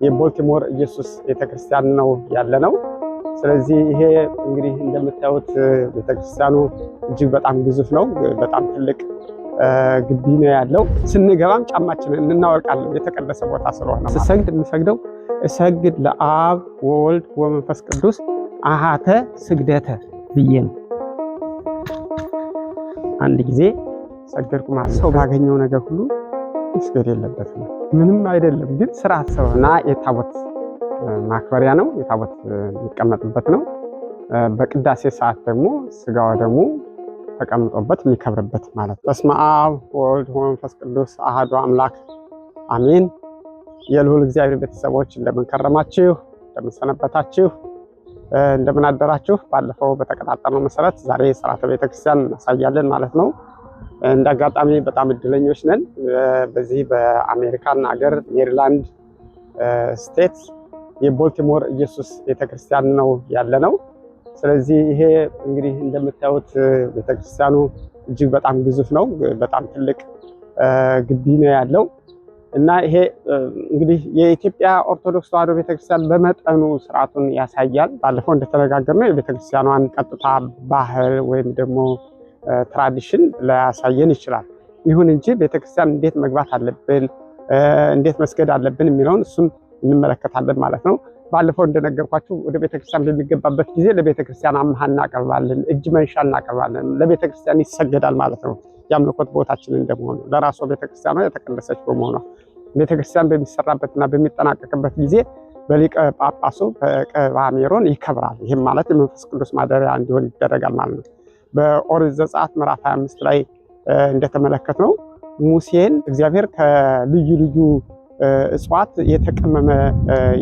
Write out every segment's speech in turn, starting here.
የቦልቲሞር ኢየሱስ ቤተክርስቲያን ነው ያለነው። ስለዚህ ይሄ እንግዲህ እንደምታዩት ቤተክርስቲያኑ እጅግ በጣም ግዙፍ ነው። በጣም ትልቅ ግቢ ነው ያለው። ስንገባም ጫማችንን እናወልቃለን፣ የተቀደሰ ቦታ ስለሆነ። ስሰግድ የምሰግደው እሰግድ ለአብ ወወልድ ወመንፈስ ቅዱስ አሃተ ስግደተ ብዬ ነው። አንድ ጊዜ ሰገድኩ ማለት ሰው ባገኘው ነገር ሁሉ መስገድ የለበትም። ምንም አይደለም፣ ግን ስርዓት ስለሆነ የታቦት ማክበሪያ ነው። የታቦት የሚቀመጥበት ነው። በቅዳሴ ሰዓት ደግሞ ስጋው ደግሞ ተቀምጦበት የሚከብርበት ማለት ነው። በስመ አብ ወወልድ ወመንፈስ ቅዱስ አሐዱ አምላክ አሜን። የልዑል እግዚአብሔር ቤተሰቦች እንደምን ከረማችሁ? እንደምን ሰነበታችሁ? እንደምን አደራችሁ? ባለፈው በተቀጣጠርነው መሰረት ዛሬ ስርዓተ ቤተክርስቲያን እናሳያለን ማለት ነው። እንደ አጋጣሚ በጣም እድለኞች ነን። በዚህ በአሜሪካን ሀገር ሜሪላንድ ስቴት የቦልቲሞር ኢየሱስ ቤተክርስቲያን ነው ያለነው። ስለዚህ ይሄ እንግዲህ እንደምታዩት ቤተክርስቲያኑ እጅግ በጣም ግዙፍ ነው። በጣም ትልቅ ግቢ ነው ያለው እና ይሄ እንግዲህ የኢትዮጵያ ኦርቶዶክስ ተዋሕዶ ቤተክርስቲያን በመጠኑ ስርዓቱን ያሳያል። ባለፈው እንደተነጋገርነው የቤተክርስቲያኗን ቀጥታ ባህል ወይም ደግሞ ትራዲሽን ላያሳየን ይችላል። ይሁን እንጂ ቤተክርስቲያን እንዴት መግባት አለብን፣ እንዴት መስገድ አለብን የሚለውን እሱን እንመለከታለን ማለት ነው። ባለፈው እንደነገርኳችሁ ወደ ቤተክርስቲያን በሚገባበት ጊዜ ለቤተክርስቲያን አምሃ እናቀርባለን፣ እጅ መንሻ እናቀርባለን። ለቤተክርስቲያን ይሰገዳል ማለት ነው። የአምልኮት ቦታችን እንደመሆኑ ለራሷ ቤተክርስቲያኗ የተቀደሰች በመሆኗ ቤተክርስቲያን በሚሰራበትና በሚጠናቀቅበት ጊዜ በሊቀ ጳጳሱ በቅባ ሜሮን ይከብራል። ይህም ማለት የመንፈስ ቅዱስ ማደሪያ እንዲሆን ይደረጋል ማለት ነው። በኦሪት ዘጸአት ምዕራፍ 25 ላይ እንደተመለከትነው ሙሴን እግዚአብሔር ከልዩ ልዩ እጽዋት የተቀመመ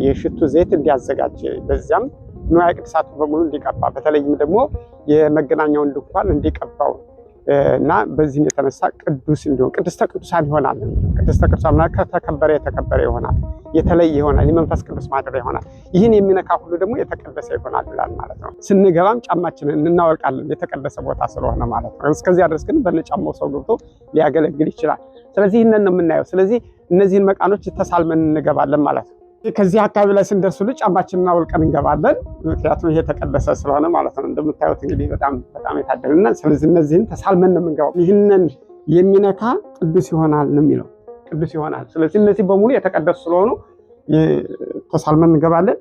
የሽቱ ዘይት እንዲያዘጋጅ በዚያም ንዋየ ቅድሳቱ በሙሉ እንዲቀባ በተለይም ደግሞ የመገናኛውን ድንኳን እንዲቀባው እና በዚህም የተነሳ ቅዱስ እንዲሆን ቅድስተ ቅዱሳን ይሆናል። ቅድስተ ቅዱሳን ከተከበረ የተከበረ ይሆናል፣ የተለየ ይሆናል፣ የመንፈስ ቅዱስ ማደሪያ ይሆናል። ይህን የሚነካ ሁሉ ደግሞ የተቀደሰ ይሆናል ይላል ማለት ነው። ስንገባም ጫማችንን እናወልቃለን፣ የተቀደሰ ቦታ ስለሆነ ማለት ነው። እስከዚያ ድረስ ግን በነጫማው ሰው ገብቶ ሊያገለግል ይችላል። ስለዚህ ይህንን ነው የምናየው። ስለዚህ እነዚህን መቃኖች ተሳልመን እንገባለን ማለት ነው። ከዚህ አካባቢ ላይ ስንደርስ ሁሉ ጫማችንን አውልቀን እንገባለን። ምክንያቱም ይሄ የተቀደሰ ስለሆነ ማለት ነው። እንደምታዩት እንግዲህ በጣም የታደልና ስለዚህ እነዚህን ተሳልመን ነው የምንገባው። ይህንን የሚነካ ቅዱስ ይሆናል ነው የሚለው፣ ቅዱስ ይሆናል። ስለዚህ እነዚህ በሙሉ የተቀደሱ ስለሆኑ ተሳልመን እንገባለን።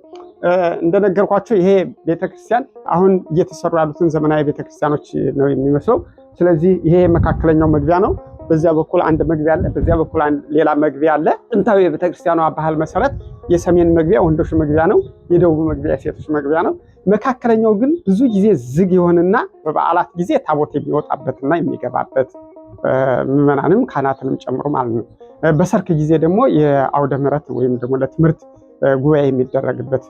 እንደነገርኳቸው ይሄ ቤተክርስቲያን አሁን እየተሰሩ ያሉትን ዘመናዊ ቤተክርስቲያኖች ነው የሚመስለው። ስለዚህ ይሄ መካከለኛው መግቢያ ነው። በዚያ በኩል አንድ መግቢያ አለ፣ በዚያ በኩል ሌላ መግቢያ አለ። ጥንታዊ የቤተክርስቲያኗ ባህል መሰረት የሰሜን መግቢያ ወንዶች መግቢያ ነው፣ የደቡብ መግቢያ የሴቶች መግቢያ ነው። መካከለኛው ግን ብዙ ጊዜ ዝግ የሆነና በበዓላት ጊዜ ታቦት የሚወጣበትና የሚገባበት ምዕመናንም ካህናትንም ጨምሮ ማለት ነው። በሰርክ ጊዜ ደግሞ የአውደ ምሕረት ወይም ደግሞ ለትምህርት ጉባኤ የሚደረግበት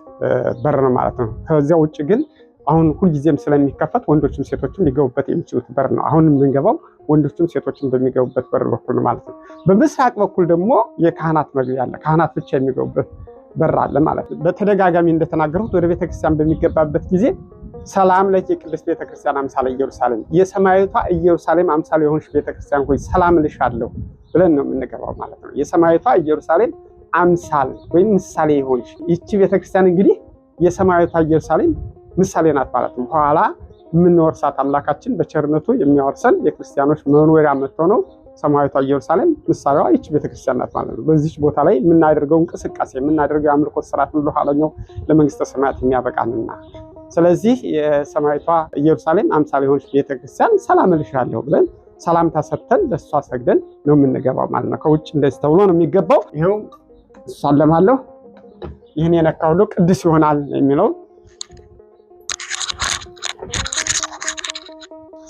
በር ነው ማለት ነው። ከዚያ ውጭ ግን አሁን ሁልጊዜም ስለሚከፈት ወንዶችም ሴቶችም ሊገቡበት የሚችሉት በር ነው። አሁን የምንገባው ወንዶችም ሴቶችም በሚገቡበት በር በኩል ማለት ነው። በምስራቅ በኩል ደግሞ የካህናት መግቢያ አለ፣ ካህናት ብቻ የሚገቡበት በር አለ ማለት ነው። በተደጋጋሚ እንደተናገሩት ወደ ቤተክርስቲያን በሚገባበት ጊዜ ሰላም ለኪ ቅድስት ቤተክርስቲያን አምሳለ ኢየሩሳሌም፣ የሰማያዊቷ ኢየሩሳሌም አምሳለ የሆንሽ ቤተክርስቲያን ሆይ ሰላም ልሻለሁ ብለን ነው የምንገባው ማለት ነው። የሰማያዊቷ ኢየሩሳሌም አምሳል ወይም ምሳሌ የሆንሽ ይቺ ቤተክርስቲያን እንግዲህ የሰማያዊቷ ኢየሩሳሌም ምሳሌ ናት ማለት ነው። በኋላ የምንወርሳት አምላካችን በቸርነቱ የሚያወርሰን የክርስቲያኖች መኖሪያ የምትሆነው ሰማያዊቷ ኢየሩሳሌም ምሳሌዋ ይቺ ቤተክርስቲያን ናት ማለት ነው። በዚች ቦታ ላይ የምናደርገው እንቅስቃሴ የምናደርገው የአምልኮት ስርዓት ሁሉ ኋለኛው ለመንግስተ ሰማያት የሚያበቃንና ስለዚህ የሰማያዊቷ ኢየሩሳሌም አምሳሌ የሆነች ቤተክርስቲያን ሰላም እልሻለሁ ብለን ሰላምታ ሰጥተን ለእሷ ሰግደን ነው የምንገባው ማለት ነው። ከውጭ እንደዚህ ተብሎ ነው የሚገባው። ይኸው እሳለማለሁ፣ ይህን የነካ ሁሉ ቅዱስ ይሆናል የሚለው።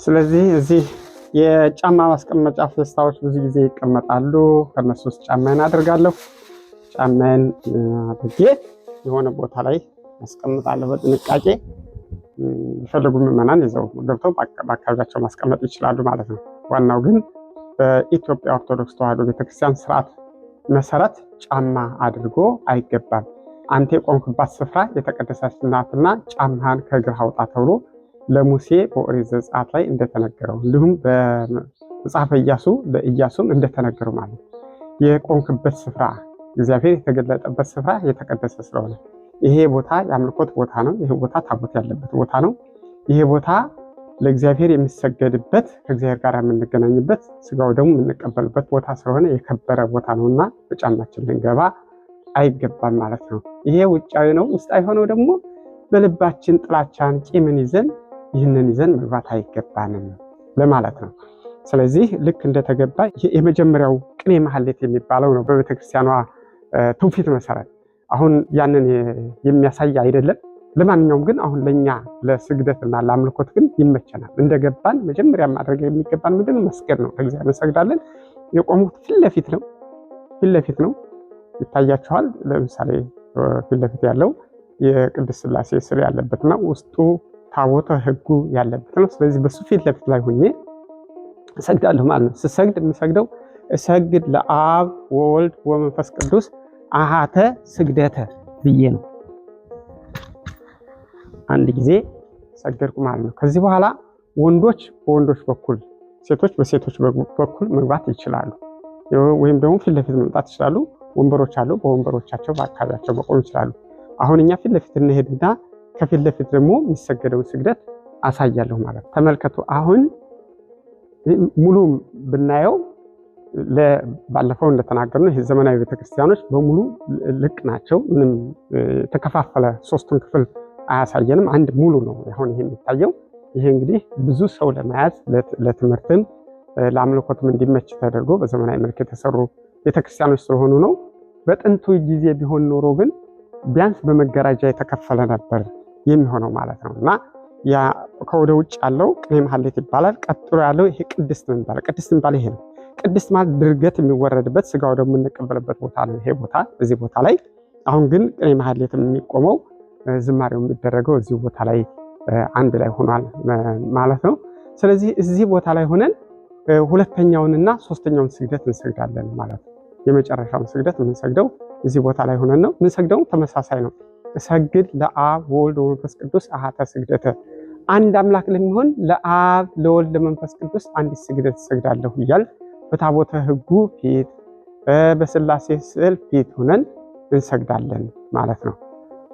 ስለዚህ እዚህ የጫማ ማስቀመጫ ፌስታዎች ብዙ ጊዜ ይቀመጣሉ። ከነሱ ውስጥ ጫማዬን አድርጋለሁ። ጫማዬን አድርጌ የሆነ ቦታ ላይ አስቀምጣለሁ በጥንቃቄ። የፈለጉ ምዕመናን ይዘው ገብተው በአካባቢያቸው ማስቀመጥ ይችላሉ ማለት ነው። ዋናው ግን በኢትዮጵያ ኦርቶዶክስ ተዋሕዶ ቤተክርስቲያን ስርዓት መሰረት ጫማ አድርጎ አይገባም። አንተ የቆምክባት ስፍራ የተቀደሰች ናትና ጫማህን ከእግርህ አውጣ ተብሎ ለሙሴ በኦሪት ዘጸአት ላይ እንደተነገረው እንዲሁም በመጽሐፈ ኢያሱ በኢያሱም እንደተነገረው ማለት የቆምክበት ስፍራ እግዚአብሔር የተገለጠበት ስፍራ የተቀደሰ ስለሆነ ይሄ ቦታ የአምልኮት ቦታ ነው። ይሄ ቦታ ታቦት ያለበት ቦታ ነው። ይሄ ቦታ ለእግዚአብሔር የሚሰገድበት ከእግዚአብሔር ጋር የምንገናኝበት ስጋው ደግሞ የምንቀበልበት ቦታ ስለሆነ የከበረ ቦታ ነውና በጫማችን ልንገባ አይገባም ማለት ነው። ይሄ ውጫዊ ነው። ውስጣዊ ሆነው ደግሞ በልባችን ጥላቻን፣ ቂምን ይዘን ይህንን ይዘን መግባት አይገባንም ለማለት ነው። ስለዚህ ልክ እንደተገባ የመጀመሪያው ቅኔ ማህሌት የሚባለው ነው በቤተክርስቲያኗ ትውፊት መሰረት። አሁን ያንን የሚያሳይ አይደለም። ለማንኛውም ግን አሁን ለኛ ለስግደትና ለአምልኮት ግን ይመቸናል። እንደገባን መጀመሪያ ማድረግ የሚገባን ምንድን መስገድ ነው። ለእግዚአብሔር እንሰግዳለን። የቆሙት ፊት ለፊት ነው ይታያችኋል። ለምሳሌ ፊት ለፊት ያለው የቅድስት ሥላሴ ስዕል ያለበት ነው። ውስጡ ታቦተ ሕጉ ያለበት ነው። ስለዚህ በሱ ፊት ለፊት ላይ ሆኜ እሰግዳለሁ ማለት ነው። ስሰግድ የምሰግደው እሰግድ ለአብ ወወልድ ወመንፈስ ቅዱስ አሃተ ስግደተ ብዬ ነው። አንድ ጊዜ ሰገድኩ ማለት ነው። ከዚህ በኋላ ወንዶች በወንዶች በኩል፣ ሴቶች በሴቶች በኩል መግባት ይችላሉ፣ ወይም ደግሞ ፊት ለፊት መምጣት ይችላሉ። ወንበሮች አሉ፣ በወንበሮቻቸው በአካባቢያቸው መቆም ይችላሉ። አሁን እኛ ፊት ለፊት እንሄድና ከፊት ለፊት ደግሞ የሚሰገደውን ስግደት አሳያለሁ ማለት ነው። ተመልከቱ። አሁን ሙሉ ብናየው ባለፈው እንደተናገርነው ይሄ ዘመናዊ ቤተክርስቲያኖች በሙሉ ልቅ ናቸው። ምንም የተከፋፈለ ሶስቱን ክፍል አያሳየንም። አንድ ሙሉ ነው አሁን ይሄ የሚታየው። ይሄ እንግዲህ ብዙ ሰው ለመያዝ ለትምህርትም ለአምልኮትም እንዲመች ተደርጎ በዘመናዊ መልክ የተሰሩ ቤተክርስቲያኖች ስለሆኑ ነው። በጥንቱ ጊዜ ቢሆን ኖሮ ግን ቢያንስ በመጋረጃ የተከፈለ ነበር የሚሆነው ማለት ነው። እና ያ ከወደ ውጭ ያለው ቅኔ ማህሌት ይባላል። ቀጥሎ ያለው ይሄ ቅድስት ነው የሚባለው። ቅድስት የሚባለው ይሄ ነው። ቅድስት ማለት ድርገት የሚወረድበት ስጋው ደግሞ የምንቀበልበት ቦታ ነው ይሄ ቦታ። እዚህ ቦታ ላይ አሁን ግን ቅኔ ማህሌት የሚቆመው ዝማሬው የሚደረገው እዚህ ቦታ ላይ አንድ ላይ ሆኗል ማለት ነው። ስለዚህ እዚህ ቦታ ላይ ሆነን ሁለተኛውንና ሶስተኛውን ስግደት እንሰግዳለን ማለት ነው። የመጨረሻውን ስግደት የምንሰግደው እዚህ ቦታ ላይ ሆነን ነው። የምንሰግደው ተመሳሳይ ነው። እሰግድ ለአብ ወወልድ ወመንፈስ ቅዱስ አሃተ ስግደተ፣ አንድ አምላክ ለሚሆን ለአብ ለወልድ ለመንፈስ ቅዱስ አንዲት ስግደት እሰግዳለሁ እያል በታቦተ ሕጉ ፊት በሥላሴ ስዕል ፊት ሆነን እንሰግዳለን ማለት ነው።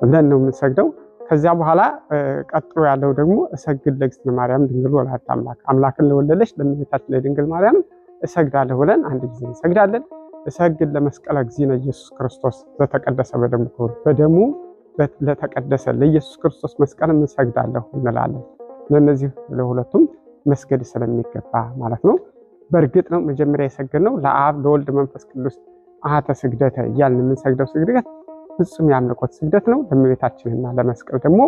እንደን ነው የምንሰግደው። ከዚያ በኋላ ቀጥሎ ያለው ደግሞ እሰግድ ለእግዝእትነ ማርያም ድንግል ወላዲተ አምላክ፣ አምላክን ለወለደች ለእመቤታችን ለድንግል ማርያም እሰግዳለሁ ብለን አንድ ጊዜ እንሰግዳለን። እሰግድ ለመስቀለ እግዚእነ ኢየሱስ ክርስቶስ ዘተቀደሰ በደሙ ክቡር፣ በደሙ ለተቀደሰ ለኢየሱስ ክርስቶስ መስቀል እንሰግዳለሁ እንላለን። ለእነዚህ ለሁለቱም መስገድ ስለሚገባ ማለት ነው። በእርግጥ ነው መጀመሪያ የሰገድነው ለአብ ለወልድ መንፈስ ቅዱስ አሃተ ስግደተ እያልን የምንሰግደው ስግደት ፍጹም የአምልኮት ስግደት ነው። ለእመቤታችንና ለመስቀል ደግሞ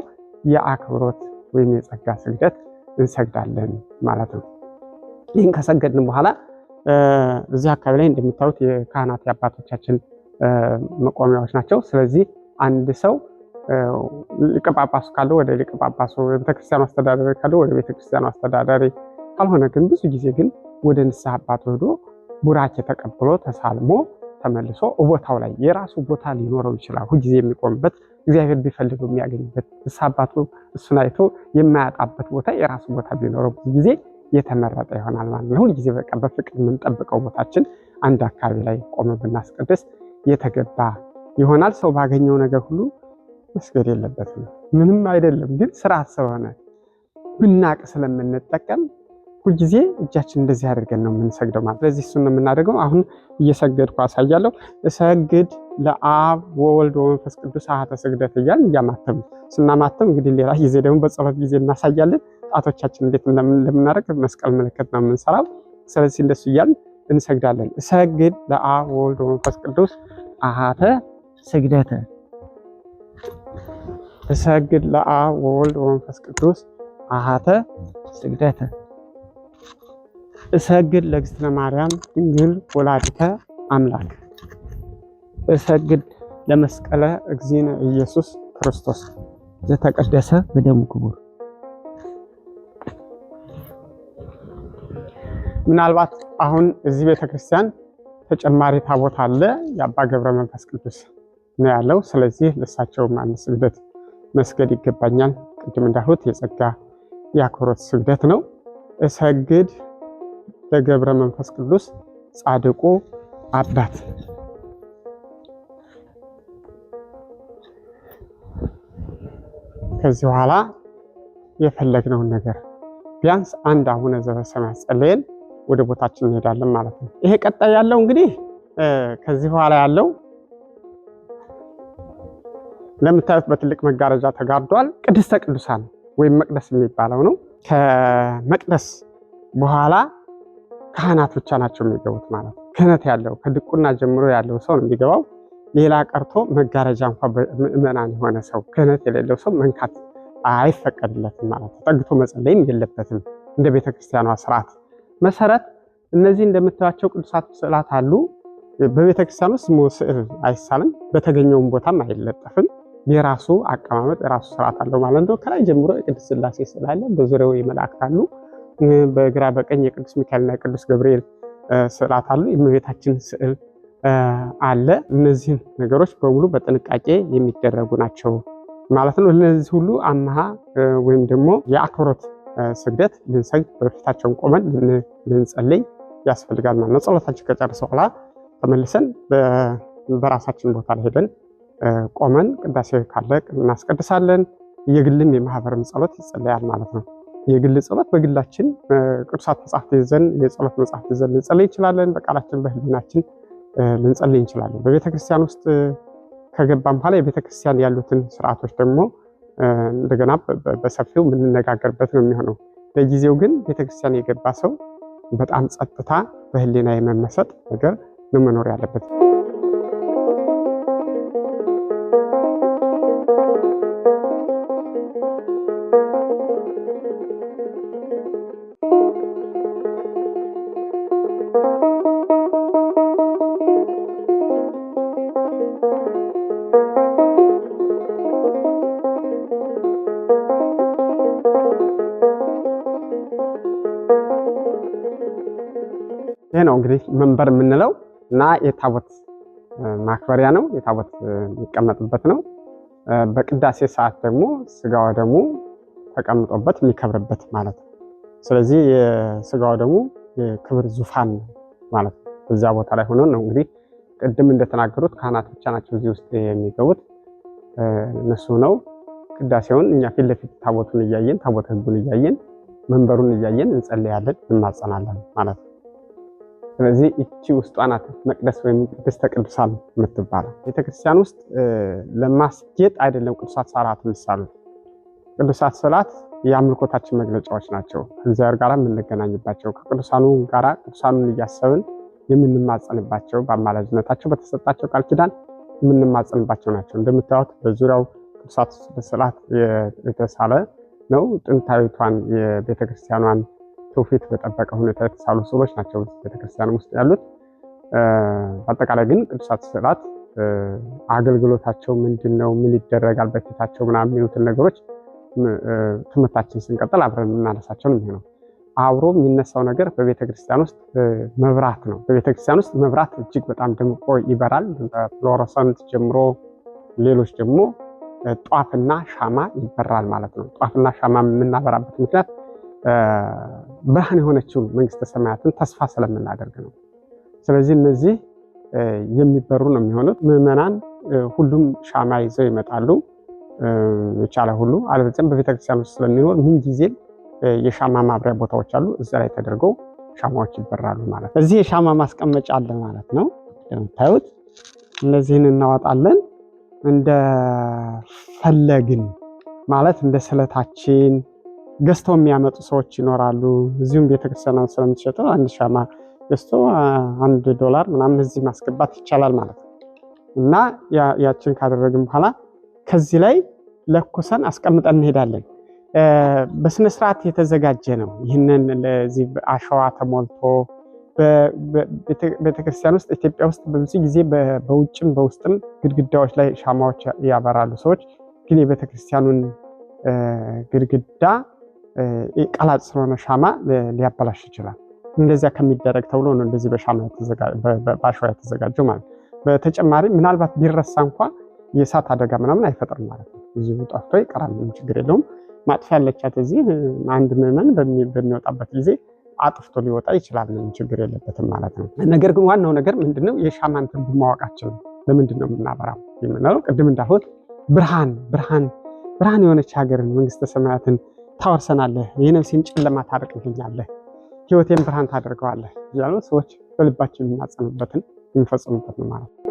የአክብሮት ወይም የጸጋ ስግደት እንሰግዳለን ማለት ነው። ይህን ከሰገድን በኋላ እዚህ አካባቢ ላይ እንደምታዩት የካህናት የአባቶቻችን መቆሚያዎች ናቸው። ስለዚህ አንድ ሰው ሊቀ ጳጳሱ ካለው ወደ ሊቀ ጳጳሱ፣ የቤተክርስቲያኑ አስተዳዳሪ ካለው ወደ ቤተክርስቲያኑ አስተዳዳሪ፣ ካልሆነ ግን ብዙ ጊዜ ግን ወደ ንስሐ አባቱ ሄዶ ቡራኬ ተቀብሎ ተሳልሞ ተመልሶ ቦታው ላይ የራሱ ቦታ ሊኖረው ይችላል። ሁልጊዜ የሚቆምበት እግዚአብሔር ቢፈልገው የሚያገኝበት ንስሐ አባቱ እሱን አይቶ የማያጣበት ቦታ የራሱ ቦታ ቢኖረው ብዙ ጊዜ የተመረጠ ይሆናል ማለት ነው። ሁልጊዜ በቃ በፍቅር የምንጠብቀው ቦታችን አንድ አካባቢ ላይ ቆመ ብናስቀድስ የተገባ ይሆናል። ሰው ባገኘው ነገር ሁሉ መስገድ የለበትም። ምንም አይደለም፣ ግን ስርዓት ስለሆነ ብናቅ ስለምንጠቀም ሁልጊዜ እጃችን እንደዚህ አድርገን ነው የምንሰግደው ማለት። ስለዚህ እሱን ነው የምናደርገው። አሁን እየሰገድኩ አሳያለሁ። እሰግድ ለአብ ወወልድ ወመንፈስ ቅዱስ አሃተ ስግደት እያልን እያማተም ስናማተም እንግዲህ ሌላ ጊዜ ደግሞ በጸሎት ጊዜ እናሳያለን። ጣቶቻችን እንዴት እንደምናደርግ መስቀል ምልክት ነው የምንሰራው። ስለዚህ እንደሱ እያልን እንሰግዳለን። እሰግድ ለአብ ወወልድ ወመንፈስ ቅዱስ አሃተ ስግደተ፣ እሰግድ ለአብ ወወልድ ወመንፈስ ቅዱስ አሃተ ስግደተ፣ እሰግድ ለእግዝእትነ ማርያም ድንግል ወላዲተ አምላክ፣ እሰግድ ለመስቀለ እግዚእነ ኢየሱስ ክርስቶስ ዘተቀደሰ በደሙ ክቡር። ምናልባት አሁን እዚህ ቤተክርስቲያን ተጨማሪ ታቦት አለ። የአባ ገብረ መንፈስ ቅዱስ ነው ያለው። ስለዚህ ለእሳቸውም አንድ ስግደት መስገድ ይገባኛል። ቅድም እንዳልሁት የጸጋ የአክብሮት ስግደት ነው። እሰግድ ለገብረ መንፈስ ቅዱስ ጻድቁ አባት፣ ከዚህ በኋላ የፈለግነውን ነገር ቢያንስ አንድ አቡነ ዘበሰማያት ጸልየን ወደ ቦታችን እንሄዳለን ማለት ነው። ይሄ ቀጣይ ያለው እንግዲህ ከዚህ በኋላ ያለው ለምታዩት በትልቅ መጋረጃ ተጋርዷል። ቅድስተ ቅዱሳን ወይም መቅደስ የሚባለው ነው። ከመቅደስ በኋላ ካህናት ብቻ ናቸው የሚገቡት ማለት ነው። ክህነት ያለው ከድቁና ጀምሮ ያለው ሰው ነው የሚገባው። ሌላ ቀርቶ መጋረጃ እንኳን ምዕመናን የሆነ ሰው ክህነት የሌለው ሰው መንካት አይፈቀድለትም ማለት ነው። ጠግቶ መጸለይም የለበትም። እንደ ቤተክርስቲያኗ ስርዓት መሰረት እነዚህ እንደምታዩቸው ቅዱሳት ስዕላት አሉ። በቤተክርስቲያን ውስጥ ስዕል አይሳልም፣ በተገኘውም ቦታም አይለጠፍም። የራሱ አቀማመጥ የራሱ ስርዓት አለው ማለት ነው። ከላይ ጀምሮ የቅድስት ሥላሴ ስዕል አለ። በዙሪያው የመላእክት አሉ። በግራ በቀኝ የቅዱስ ሚካኤልና የቅዱስ ገብርኤል ስዕላት አሉ። የእመቤታችን ስዕል አለ። እነዚህን ነገሮች በሙሉ በጥንቃቄ የሚደረጉ ናቸው ማለት ነው። እነዚህ ሁሉ አምሃ ወይም ደግሞ የአክብሮት ስግደት ልንሰግድ በፊታቸውን ቆመን ልንጸልይ ያስፈልጋል ማለት ነው። ጸሎታችን ከጨረሰ በኋላ ተመልሰን በራሳችን ቦታ ላይ ሄደን ቆመን ቅዳሴ ካለ እናስቀድሳለን። የግልም የማህበርም ጸሎት ይጸለያል ማለት ነው። የግል ጸሎት በግላችን ቅዱሳት መጻሕፍት ይዘን የጸሎት መጻሕፍት ይዘን ልንጸልይ እንችላለን። በቃላችን በህሊናችን ልንጸልይ እንችላለን። በቤተክርስቲያን ውስጥ ከገባን በኋላ የቤተክርስቲያን ያሉትን ስርዓቶች ደግሞ እንደገና በሰፊው የምንነጋገርበት ነው የሚሆነው። ለጊዜው ግን ቤተክርስቲያን የገባ ሰው በጣም ጸጥታ፣ በህሊና የመመሰጥ ነገር ነው መኖር ያለበት። ይሄ ነው እንግዲህ መንበር የምንለው እና የታቦት ማክበሪያ ነው። የታቦት የሚቀመጥበት ነው። በቅዳሴ ሰዓት ደግሞ ስጋው ደግሞ ተቀምጦበት የሚከብርበት ማለት ነው። ስለዚህ የስጋው ደግሞ የክብር ዙፋን ማለት ነው። በዛ ቦታ ላይ ሆኖ ነው እንግዲህ ቅድም እንደተናገሩት ካህናት ብቻ ናቸው እዚህ ውስጥ የሚገቡት። እነሱ ነው ቅዳሴውን እኛ ፊት ለፊት ታቦቱን እያየን ታቦተ ሕጉን እያየን መንበሩን እያየን እንጸልያለን፣ እንማጸናለን ማለት ነው። ስለዚህ እቺ ውስጧ ናት መቅደስ ወይም ቅድስተ ቅዱሳን የምትባለው። ቤተክርስቲያን ውስጥ ለማስጌጥ አይደለም ቅዱሳት ስዕላት የሚሳሉት። ቅዱሳት ስዕላት የአምልኮታችን መግለጫዎች ናቸው። ከእግዚአብሔር ጋር የምንገናኝባቸው፣ ከቅዱሳኑ ጋር ቅዱሳኑን እያሰብን የምንማጸንባቸው፣ በአማላጅነታቸው በተሰጣቸው ቃል ኪዳን የምንማጸንባቸው ናቸው። እንደምታዩት በዙሪያው ቅዱሳት ስዕላት የተሳለ ነው። ጥንታዊቷን የቤተክርስቲያኗን ትውፊት በጠበቀ ሁኔታ የተሳሉ ስዕሎች ናቸው ቤተክርስቲያን ውስጥ ያሉት። በአጠቃላይ ግን ቅዱሳት ስዕላት አገልግሎታቸው ምንድነው፣ ምን ይደረጋል በፊታቸው ምናምን የሚሉትን ነገሮች ትምህርታችን ስንቀጥል አብረን የምናነሳቸው ነው የሚሆነው። አብሮ የሚነሳው ነገር በቤተክርስቲያን ውስጥ መብራት ነው። በቤተክርስቲያን ውስጥ መብራት እጅግ በጣም ደምቆ ይበራል። ፍሎረሰንት ጀምሮ ሌሎች ደግሞ ጧፍና ሻማ ይበራል ማለት ነው። ጧፍና ሻማ የምናበራበት ምክንያት ብርሃን የሆነችውን መንግስተ ሰማያትን ተስፋ ስለምናደርግ ነው። ስለዚህ እነዚህ የሚበሩ ነው የሚሆኑት። ምዕመናን ሁሉም ሻማ ይዘው ይመጣሉ የቻለ ሁሉ። አለበለዚያም በቤተክርስቲያን ውስጥ ስለሚኖር ምን ጊዜም የሻማ ማብሪያ ቦታዎች አሉ። እዛ ላይ ተደርገው ሻማዎች ይበራሉ ማለት ነው። እዚህ የሻማ ማስቀመጫ አለ ማለት ነው። እንደምታዩት እነዚህን እናወጣለን እንደፈለግን ማለት እንደ ስለታችን ገዝተው የሚያመጡ ሰዎች ይኖራሉ። እዚሁም ቤተክርስቲያን ስለምትሸጠው አንድ ሻማ ገዝቶ $1 ምናምን እዚህ ማስገባት ይቻላል ማለት ነው። እና ያችን ካደረግን በኋላ ከዚህ ላይ ለኩሰን አስቀምጠን እንሄዳለን። በስነ ስርዓት የተዘጋጀ ነው። ይህንን ለዚህ አሸዋ ተሞልቶ ቤተክርስቲያን ውስጥ ኢትዮጵያ ውስጥ ብዙ ጊዜ በውጭም በውስጥም ግድግዳዎች ላይ ሻማዎች ያበራሉ ሰዎች። ግን የቤተክርስቲያኑን ግድግዳ ቀላጥ ስለሆነ ሻማ ሊያበላሽ ይችላል። እንደዚያ ከሚደረግ ተብሎ ነው እንደዚህ በአሸዋ የተዘጋጀው ማለት ነው። በተጨማሪ ምናልባት ቢረሳ እንኳን የእሳት አደጋ ምናምን አይፈጥርም ማለት ነው። እዚሁ ጠፍቶ ይቀራል፣ ችግር የለውም። ማጥፊያ ያለቻት እዚህ አንድ ምዕመን በሚወጣበት ጊዜ አጥፍቶ ሊወጣ ይችላል፣ ችግር የለበትም ማለት ነው። ነገር ግን ዋናው ነገር ምንድነው? የሻማን ትርጉም ማወቃችን ነው። ለምንድን ነው የምናበራው የምንለው? ቅድም እንዳልኩት ብርሃን ብርሃን የሆነች ሀገርን መንግስተ ሰማያትን ታወርሰናለህ፣ የነፍሴን ጨለማ ታርቅልኛለህ፣ ህይወቴን ብርሃን ታደርገዋለህ እያሉ ሰዎች በልባቸው የሚማጸኑበትን የሚፈጽሙበት ነው ማለት ነው።